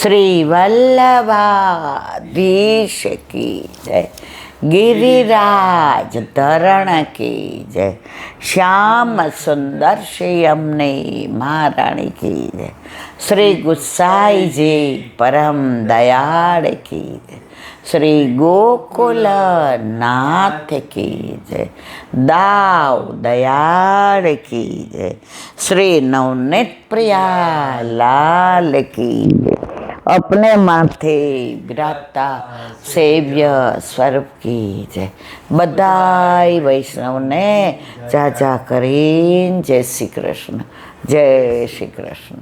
શ્રી વલ્લભાધીશ કી જય, गिरिराज धरण की जय, श्याम सुंदर श्री यमुने महारानी की जय, श्री गुसाई जी परम दयाल की जय, श्री गोकुल नाथ की जय, दाव दयाल की जय, श्री नवनीत प्रिया लाल की जय, अपने माथे विराजता सेव्य स्वरूप की जय। बधाई वैष्णव ने जाजा करीन जय श्री कृष्ण, जय श्री कृष्ण।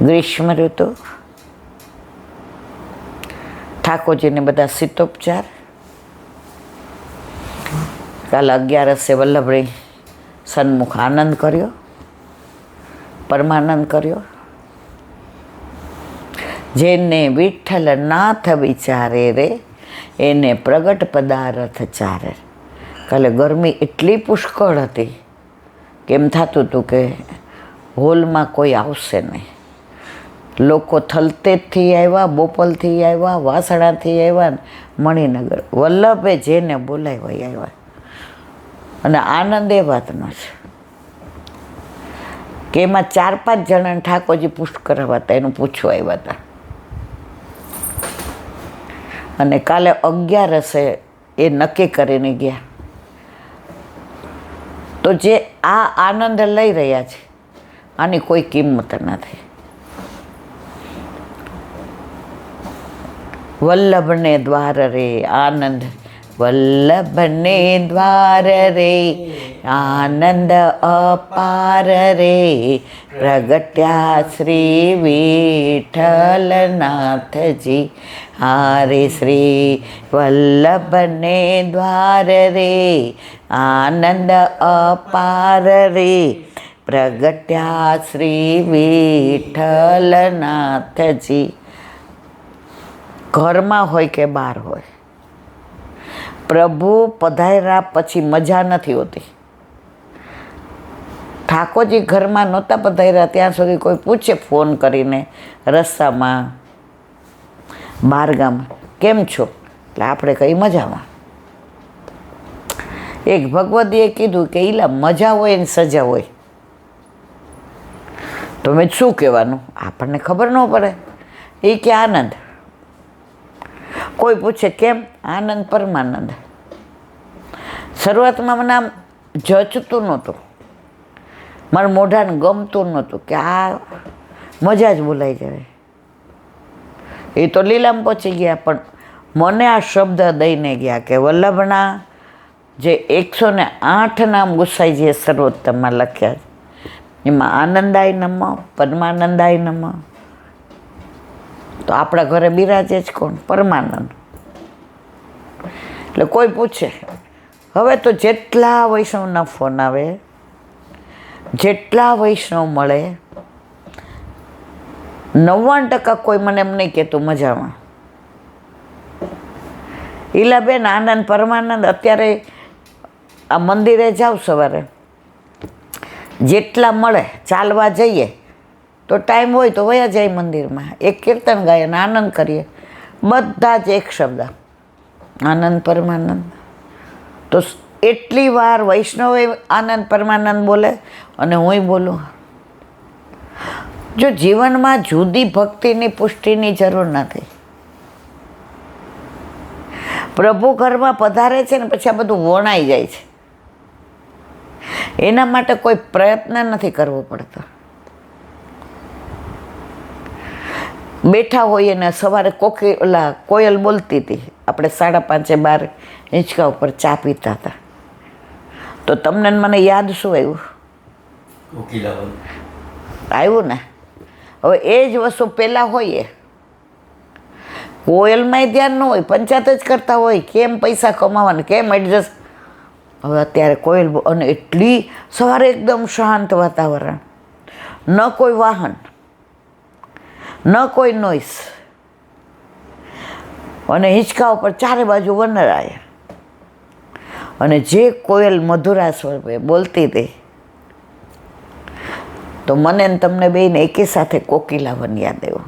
ग्रीष्म ऋतु, ઠાકોરજી ને બધા શીતોપચાર। કાલ 11 વલ્લભભાઈ સન્મુખ આનંદ કર્યો, પરમાનંદ કર્યો। જેને વિઠ્ઠલ નાથ વિચારે રે એને પ્રગટ પદાર્થ ચારે। કાલે ગરમી એટલી પુષ્કળ હતી કે એમ થતું હતું કે હોલમાં કોઈ આવશે નહીં। લોકો થલતેજથી આવ્યા, બોપલથી આવ્યા, વાસણાથી આવ્યા, મણિનગર, વલ્લભે જેને બોલાવ્યા આવ્યા। અને આનંદ એ વાતનો છે કે એમાં 4-5 જણાને ઠાકોરજી પુષ્ટ કરાવવા હતા, એનું પૂછવા આવ્યા હતા। અને કાલે 11 એ નક્કી કરીને ગયા। તો જે આ આનંદ લઈ રહ્યા છે આની કોઈ કિંમત નથી। વલ્લભને દ્વાર રે આનંદ, વલ્લભને દ્વાર રે આનંદ અપાર રે, પ્રગટ્યા શ્રી વિઠ્ઠલનાથજી હારે। શ્રી વલ્લભને દ્વાર રે આનંદ અપાર રે, પ્રગટ્યા શ્રી વિઠ્ઠલનાથજી। ઘરમાં હોય કે બહાર હોય, પ્રભુ પધાર્યા પછી મજા નથી હોતી। ઠાકોરજી ઘરમાં નહોતા પધાર્યા ત્યાં સુધી કોઈ પૂછે ફોન કરીને રસ્તામાં, બહારગામ, કેમ છો? એટલે આપણે કઈ મજામાં। એક ભગવદીએ કીધું કે ઈલા મજા હોય ને સજા હોય તો મેં શું કહેવાનું, આપણને ખબર ન પડે। એ કે આનંદ। કોઈ પૂછે કેમ? આનંદ પરમાનંદ। શરૂઆતમાં મને આમ જચતું નહોતું, મારા મોઢાને ગમતું નહોતું કે આ મજા જ ભૂલાઈ જાય। એ તો લીલામાં પહોંચી ગયા, પણ મને આ શબ્દ દઈને ગયા કે વલ્લભના જે 108 નામ ગુસાઈજીએ સર્વોત્તમમાં લખ્યા છે એમાં આનંદાય નમઃ, પરમાનંદાય નમઃ। તો આપણા ઘરે બિરાજે જ કોણ? પરમાનંદ। એટલે કોઈ પૂછે, હવે તો જેટલા વૈષ્ણવના ફોન આવે, જેટલા વૈષ્ણવ મળે, 99% કોઈ મને એમ નહીં કહેતું મજામાં। ઈલાબેન આનંદ પરમાનંદ, અત્યારે આ મંદિરે જાઓ સવારે, જેટલા મળે ચાલવા જઈએ તો ટાઈમ હોય તો વયા જાય મંદિરમાં, એક કીર્તન ગાય અને આનંદ કરીએ, બધા જ એક શબ્દ આનંદ પરમાનંદ। તો એટલી વાર વૈષ્ણવે આનંદ પરમાનંદ બોલે અને હુંય બોલું। જો જીવનમાં જુદી ભક્તિની પુષ્ટિની જરૂર નથી। પ્રભુ ઘરમાં પધારે છે ને પછી આ બધું વણાઈ જાય છે, એના માટે કોઈ પ્રયત્ન નથી કરવો પડતો। બેઠા હોઈએ ને સવારે કોયલ બોલતી હતી, આપણે 5:30 બહાર હિંચકા ઉપર ચા પીતા હતા, તો તમને મને યાદ શું આવ્યું? આવ્યું ને? હવે એ જ વસ્તુ પહેલાં હોઈએ, કોયલમાંય ધ્યાન ન હોય, પંચાયત જ કરતા હોય કેમ પૈસા કમાવાના, કેમ એડજસ્ટ। હવે અત્યારે કોયલ, અને એટલી સવારે એકદમ શાંત વાતાવરણ, ન કોઈ વાહન, ન કોઈ નોઈસ, અને હિંચકા ઉપર ચારે બાજુ વનરાય, અને જે કોયલ મધુરા સ્વરૂપે બોલતી હતી તો મને ને તમને બેને એકે સાથે કોકિલાવન યાદ આવ્યો,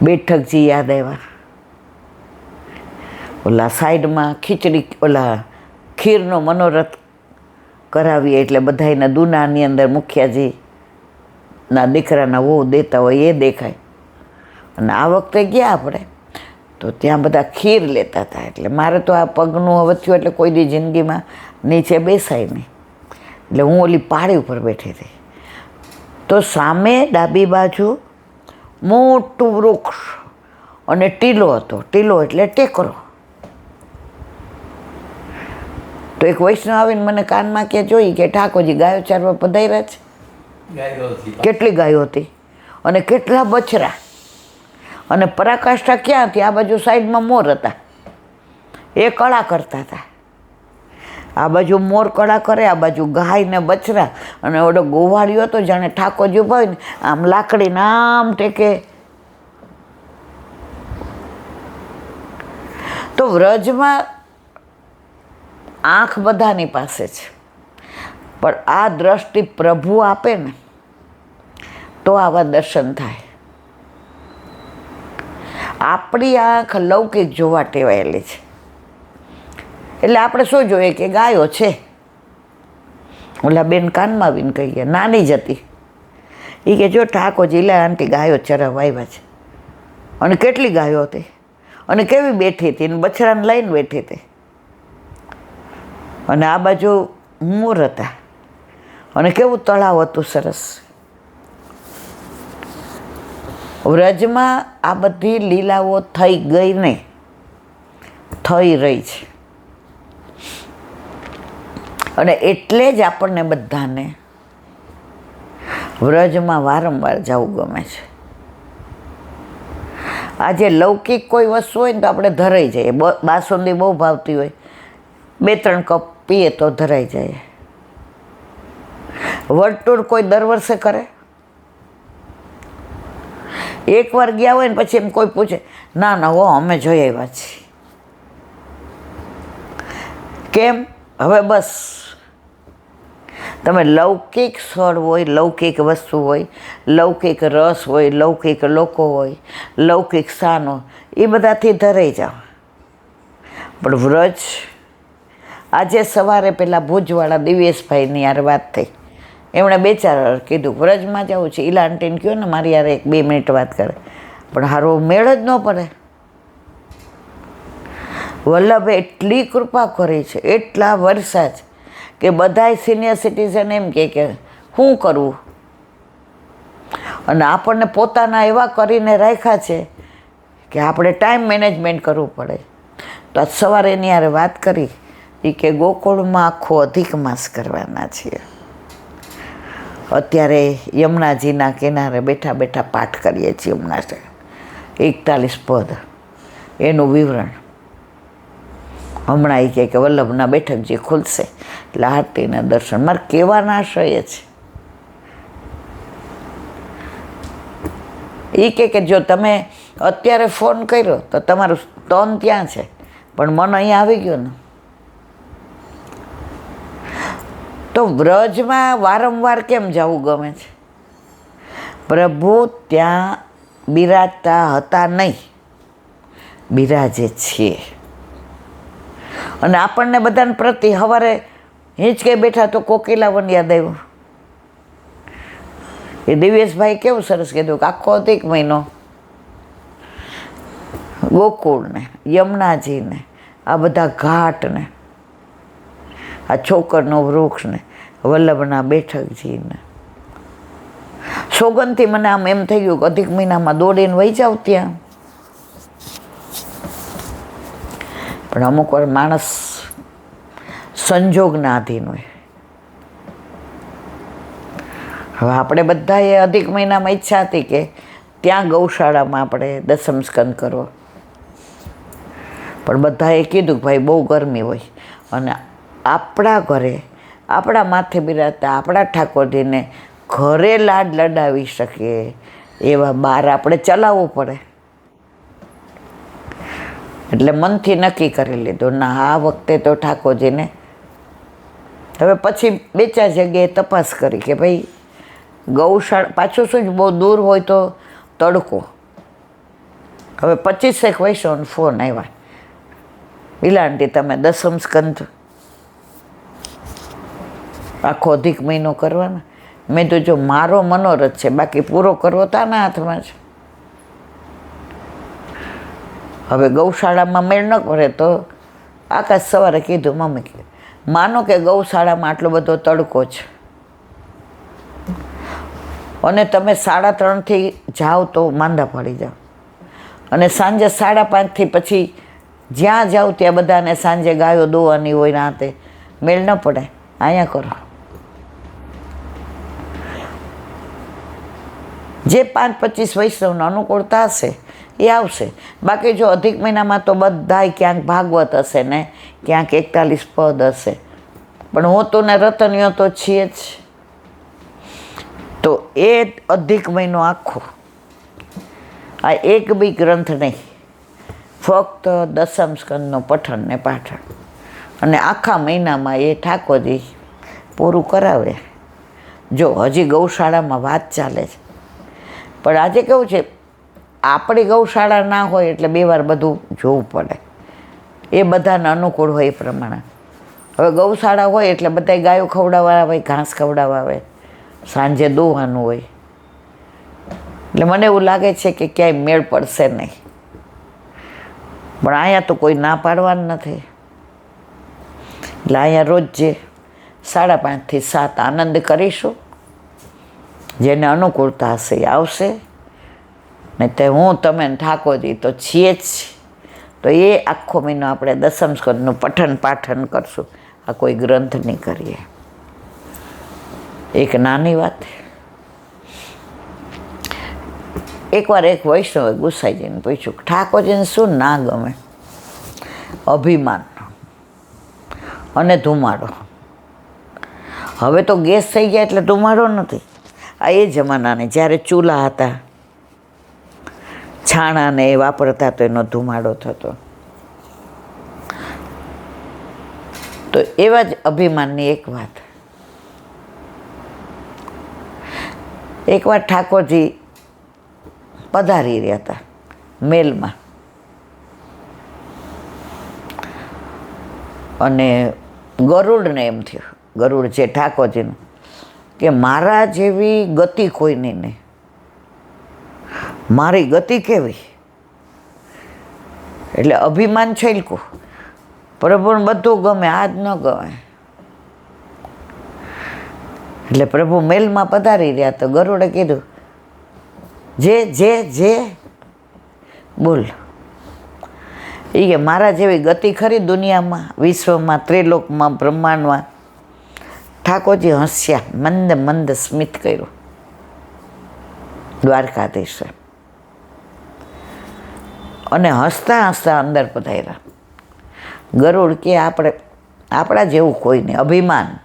બેઠકજી યાદ આવ્યા, ઓલા સાઈડમાં ખીચડી ઓલા ખીરનો મનોરથ કરાવીએ એટલે બધાયના દુનાની અંદર મુખિયાજીના દીકરાના વહુ દેતા હોય એ દેખાય. અને આ વખતે ગયા આપણે તો ત્યાં બધા ખીર લેતા હતા. એટલે મારે તો આ પગનું હવે થયું એટલે કોઈ દી જિંદગીમાં નીચે બેસાય નહીં. એટલે હું ઓલી પાળી ઉપર બેઠી હતી તો સામે ડાબી બાજુ મોટું વૃક્ષ અને ટીલો હતો. ટીલો એટલે ટેકરો. તો એક વૈષ્ણવ આવીને મને કાનમાં કે જોઈ કે ઠાકોરજી ગાયો ચારવા પધાર્યા છે. કેટલી ગાયો હતી અને કેટલા બછરા અને પરાકાષ્ઠા ક્યાં હતી? આ બાજુ સાઈડમાં મોર હતા, એ કળા કરતા હતા. આ બાજુ મોર કળા કરે, આ બાજુ ગાય ને બછરા, અને ઓલો ગોવાળિયો હતો જાણે ઠાકોરજી ઉભા હોય ને આમ લાકડીને આમ ટેકે. તો વ્રજમાં આંખ બધાની પાસે છે, પણ આ દ્રષ્ટિ પ્રભુ આપે ને તો આવા દર્શન થાય. આપણી આંખ લૌકિક જોવા ટેવાયેલી છે. એટલે આપણે શું જોઈએ કે ગાયો છે. ઓલા બેન કાનમાં આવીને કહીએ, નાની જ હતી, એ કે જો ઠાકોરજી લે આંટી ગાયો ચરાવવા આવ્યા છે. અને કેટલી ગાયો હતી અને કેવી બેઠી હતી, ને બછડાને લઈને બેઠી હતી. અને આ બાજુ મોર હતા અને કેવું તળાવ હતું સરસ. વ્રજમાં આ બધી લીલાઓ થઈ ગઈ નહીં, થઈ રહી છે. અને એટલે જ આપણને બધાને વ્રજમાં વારંવાર જવું ગમે છે. આજે લૌકિક કોઈ વસ્તુ હોય ને તો આપણે ધરાઈ જઈએ. બાસુંદી બહુ ભાવતી હોય, 2-3 કપ પીએ તો ધરાઈ જાય. વર્તુળ કોઈ દર વર્ષે કરે? એકવાર ગયા હોય ને પછી એમ કોઈ પૂછે, ના ના હો અમે જોઈ આવ્યા છીએ. કેમ? હવે બસ તમે લૌકિક સ્થળ હોય, લૌકિક વસ્તુ હોય, લૌકિક રસ હોય, લૌકિક લોકો હોય, લૌકિક સ્થાનો, એ બધાથી ધરાઈ જાઓ. પણ વ્રજ, આજે સવારે પેલા ભુજવાળા દિવ્યેશભાઈની યાર વાત થઈ. એમણે 2-4 વાર કીધું વ્રજમાં જવું છે. ઈલા આંટીને કહ્યું ને મારી યાર 1-2 મિનિટ વાત કરે, પણ હારો મેળ જ ન પડે. વલ્લભે એટલી કૃપા કરી છે, એટલા વર્ષા જ, કે બધાય સિનિયર સિટીઝન એમ કે શું કરવું, અને આપણને પોતાના એવા કરીને રાખ્યા છે કે આપણે ટાઈમ મેનેજમેન્ટ કરવું પડે. તો આજ સવારે એની યારે વાત કરી, એ કે ગોકુળમાં આખો અધિક માસ કરવાના છીએ. અત્યારે યમુનાજીના કિનારે બેઠા બેઠા પાઠ કરીએ છીએ. હમણાં 41 પદ એનું વિવરણ. હમણાં એ કે વલ્લભના બેઠકજી ખુલશે એટલે આરતીના દર્શન. મારે કહેવાના આશય છે એ કે જો તમે અત્યારે ફોન કર્યો તો તમારું તન ત્યાં છે, પણ મન અહીંયા આવી ગયું ને. તો વ્રજમાં વારંવાર કેમ જવું ગમે છે? પ્રભુ ત્યાં બિરાજતા હતા નહીં, બિરાજે છીએ. અને આપણને બધાને પ્રતિ સવારે હિંચકે બેઠા તો કોકિલાવન યાદ આવ્યું. એ દિવ્યેશભાઈ કેવું સરસ કીધું કે આખો અધિક મહિનો ગોકુળને, યમુનાજીને, આ બધા ઘાટને, આ છોકરનો વૃક્ષને, વલ્લભના બેઠકજીને, સોગંદથી મને આમ એમ થઈ ગયું કે અધિક મહિનામાં દોડીને વહી જાવ ત્યાં. પણ અમુક વાર માણસ સંજોગના આધીન હોય. હવે આપણે બધાએ અધિક મહિનામાં ઈચ્છા હતી કે ત્યાં ગૌશાળામાં આપણે દસમ સ્કંદ કરવો, પણ બધાએ કીધું કે ભાઈ બહુ ગરમી હોય, અને આપણા ઘરે આપણા માથે બિરાજતા આપણા ઠાકોરજીને ઘરે લાડ લડાવી શકીએ એવા બાર આપણે ચલાવવું પડે. એટલે મનથી નક્કી કરી લીધું, ના આ વખતે તો ઠાકોરજીને. હવે પછી 2-4 જગ્યાએ તપાસ કરી કે ભાઈ ગૌશાળા પાછું શું જ બહુ દૂર હોય તો તડકો. હવે 25 વર્ષોનો ફોન આવ્યા, ઈલા આંટી તમે 10મ સ્કંદ આખો અધિક મહિનો કરવાના. મેં તો જો મારો મનોરથ છે, બાકી પૂરો કરવો તાના હાથમાં છે. હવે ગૌશાળામાં મેળ ન કરે તો આકાશ સવારે કીધું, મમ્મી માનો કે ગૌશાળામાં આટલો બધો તડકો છે અને તમે 3:30થી જાઓ તો માંદા પડી જાઓ, અને સાંજે 5:30થી પછી જ્યાં જાઓ ત્યાં બધાને સાંજે ગાયો દોવાની હોય રાતે, મેળ ન પડે. અહીંયા કરો જે 5-25 વૈષ્ણવને અનુકૂળતા હશે એ આવશે. બાકી જો અધિક મહિનામાં તો બધાય ક્યાંક ભાગવત હશે ને ક્યાંક 41 પદ હશે, પણ હું તો ને રતનીઓ તો છીએ જ. તો એ અધિક મહિનો આખો આ એક બી ગ્રંથ નહીં, ફક્ત 10મ સ્કંદનો પઠન ને પાઠન, અને આખા મહિનામાં એ ઠાકોરજી પૂરું કરાવે. જો હજી ગૌશાળામાં વાત ચાલે છે, પણ આજે કેવું છે, આપણી ગૌશાળા ના હોય એટલે 2 વાર બધું જોવું પડે, એ બધાને અનુકૂળ હોય એ પ્રમાણે. હવે ગૌશાળા હોય એટલે બધા ગાયો ખવડાવવા આવે, ઘાસ ખવડાવવા આવે, સાંજે દોવાનું હોય, એટલે મને એવું લાગે છે કે ક્યાંય મેળ પડશે નહીં. પણ અહીંયા તો કોઈ ના પાડવાનું નથી, એટલે અહીંયા રોજ જે 5:30થી 7 આનંદ કરીશું. જેને અનુકૂળતા હશે એ આવશે, ને તે હું તમે ઠાકોરજી તો છીએ જ. તો એ આખો મહિનો આપણે 10મ સ્કંદનું પઠન પાઠન કરશું, આ કોઈ ગ્રંથ નહીં કરીએ. એક નાની વાત, એકવાર એક વૈષ્ણવે ગુસાઈજીને પૂછ્યું, ઠાકોરજીને શું ના ગમે? અભિમાન અને ધુમાડો. હવે તો ગેસ થઈ ગયા એટલે ધુમાડો નથી. આ એ જમાનાને જ્યારે ચૂલા હતા, છાણાને એ વાપરતા તો એનો ધુમાડો થતો. તો એવા જ અભિમાનની એક વાત, એકવાર ઠાકોરજી પધારી રહ્યા હતા મેલમાં, અને ગરુડને એમ થયું, ગરુડ છે ઠાકોરજીનું, કે મારા જેવી ગતિ કોઈની નહીં, મારી ગતિ કેવી. એટલે અભિમાન છેલકું, પ્રભુને બધું ગમે, આ જ ન ગમે. એટલે પ્રભુ મેલમાં પધારી રહ્યા તો ગરુડે કીધું, જે જે જે બોલ. એ કે મારા જેવી ગતિ ખરી દુનિયામાં, વિશ્વમાં, ત્રિલોકમાં, બ્રહ્માંડમાં? ઠાકોરજી હસ્યા, મંદ મંદ સ્મિત કર્યું દ્વારકાધીશે, અને હસતા હસતા અંદર પધાર્યા. ગરુડ કે આપણા જેવું કોઈ નહીં, અભિમાન.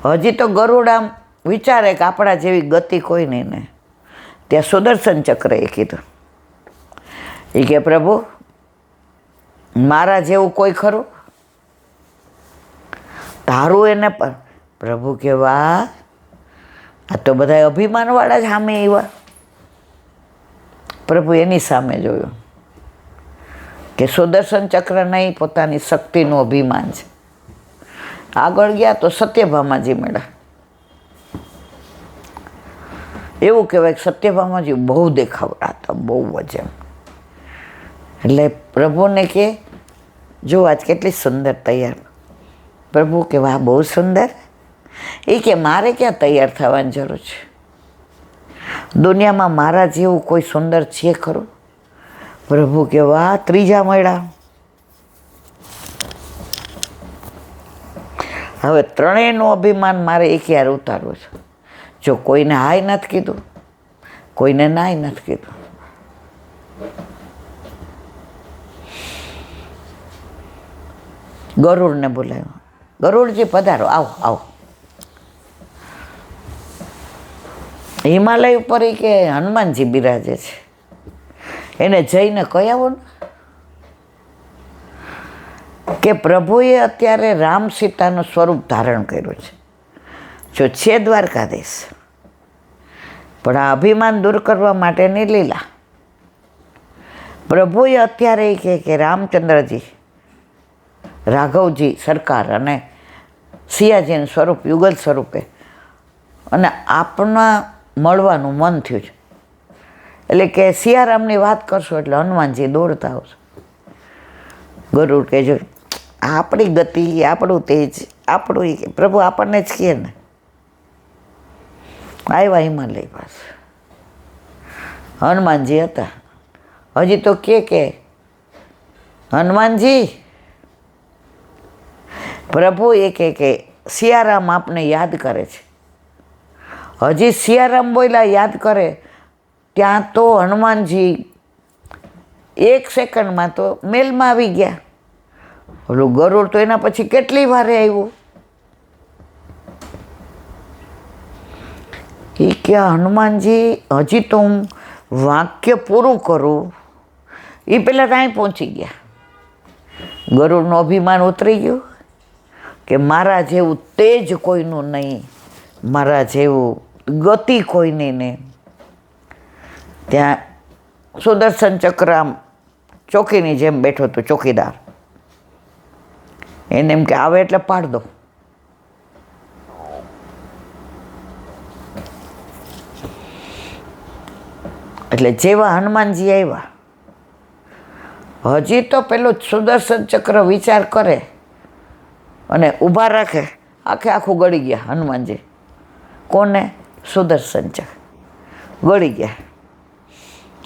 હજી તો ગરુડ આમ વિચારે કે આપણા જેવી ગતિ કોઈ નહીં ને, ત્યાં સુદર્શન ચક્ર એ કીધું, એ કે પ્રભુ મારા જેવું કોઈ ખરું? તારું એને પણ. પ્રભુ કે વાહ, આ તો બધા અભિમાનવાળા જ સામે આવ્યા. પ્રભુ એની સામે જોયું કે સુદર્શન ચક્ર નહીં, પોતાની શક્તિનું અભિમાન છે. આગળ ગયા તો સત્યભામાજી મળ્યા. એવું કહેવાય કે સત્યભામાજી બહુ દેખાવડા હતા, બહુ જ એમ. એટલે પ્રભુને કે જો આજ કેટલી સુંદર તૈયાર. પ્રભુ કે વાહ બહુ સુંદર. એ કે મારે ક્યાં તૈયાર થવાની જરૂર છે? દુનિયામાં મારા જેવું કોઈ સુંદર છે ખરું? પ્રભુ કે વાહ, ત્રીજા મળ્યા. હવે ત્રણેયનું અભિમાન મારે એક યાર ઉતારવું છે. જો કોઈને હાય નથી કીધું, કોઈને નાય નથી કીધું. ગરુડને બોલાવ્યો, ગરુડજી પધારો, આવો આવો. હિમાલય ઉપર કે હનુમાનજી બિરાજે છે, એને જઈને કહી આવો ને કે પ્રભુએ અત્યારે રામ સીતાનું સ્વરૂપ ધારણ કર્યું છે, જો છે દ્વારકાધીશ, પણ આ અભિમાન દૂર કરવા માટેની લીલા. પ્રભુએ અત્યારે એ કહે કે રામચંદ્રજી, રાઘવજી સરકાર અને સિયાજીનું સ્વરૂપ યુગલ સ્વરૂપે, અને આપના મળવાનું મન થયું છે. એટલે કે સિયારામની વાત કરશો એટલે હનુમાનજી દોડતા આવશે. ગરુડ કે જો આપણી ગતિ, આપણું તેજ, આપણું પ્રભુ આપણને જ કહે ને. આવ્યા હિમાલય પાસે હનુમાનજી હતા. હજી તો કે હનુમાનજી, પ્રભુ એ કે સિયારામ આપને યાદ કરે છે. હજી સિયારામ બોલ્યા યાદ કરે ત્યાં તો હનુમાનજી 1 સેકન્ડમાં તો મેલમાં આવી ગયા. ઓલું ગરુડ તો એના પછી કેટલી વારે આવ્યું. એ કે હનુમાનજી હજી તો હું વાક્ય પૂરું કરું, એ પહેલાં ત્યાં પહોંચી ગયા. ગરુડનું અભિમાન ઉતરી ગયું કે મારા જેવું તેજ કોઈનું નહીં, મારા જેવું ગતિ કોઈની નહીં. ત્યાં સુદર્શન ચક્ર આમ ચોકીની જેમ બેઠો હતો ચોકીદાર. એને એમ કે આવે એટલે પાડ દો. એટલે જેવા હનુમાનજી આવ્યા, હજી તો પેલો સુદર્શન ચક્ર વિચાર કરે અને ઊભા રાખે, આખું ગળી ગયા હનુમાનજી. કોને? સુદર્શન ચક્ર ગળી ગયા,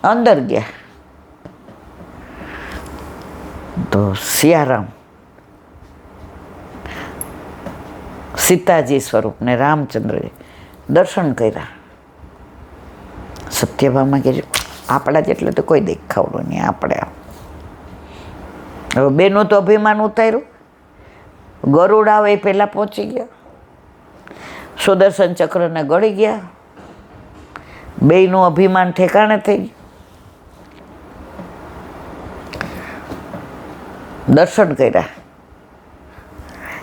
અંદર ગયા. તો સિયારામ સીતાજી સ્વરૂપને રામચંદ્રજી દર્શન કર્યા. સત્યભામા કે આપણા જેટલે તો કોઈ દેખાવડું નહીં. આપણે હવે બેનું તો અભિમાન ઉતાર્યું. ગરુડ આવે એ પહેલાં પહોંચી ગયા, સુદર્શન ચક્રને ગળી ગયા. બેયનું અભિમાન ઠેકાણે થઈ ગયું. દર્શન કર્યા.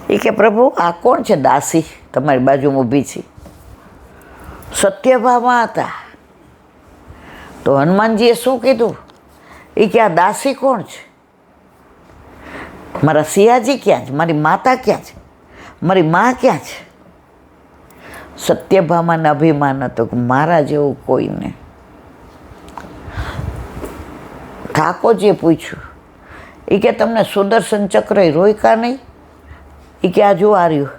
એ કે પ્રભુ આ કોણ છે દાસી તમારી બાજુમાં ઊભી છે? સત્યભામા હતા. તો હનુમાનજીએ શું કીધું? એ કે આ દાસી કોણ છે? મારા સિયાજી ક્યાં છે? મારી માતા ક્યાં છે? મારી મા ક્યાં છે? સત્યભામાને અભિમાન હતો કે મારા જેવું કોઈને. ઠાકોરજીએ પૂછ્યું, એ કે તમને સુદર્શન ચક્ર રોક્યા નહીં? એ કે આ જો આર્યું.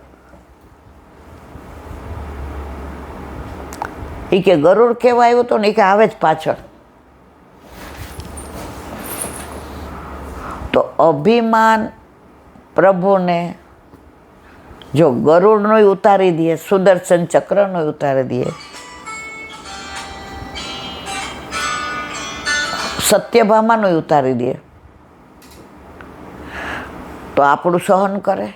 એ કે ગરુડ કેવા આવ્યો હતો ને? એ કે આવે જ પાછળ. તો અભિમાન પ્રભુને જો ગરુડનો ઉતારી દે, સુદર્શન ચક્રનો ઉતારી દે, સત્યભામાનો ઉતારી દે, તો આપણું સહન કરે.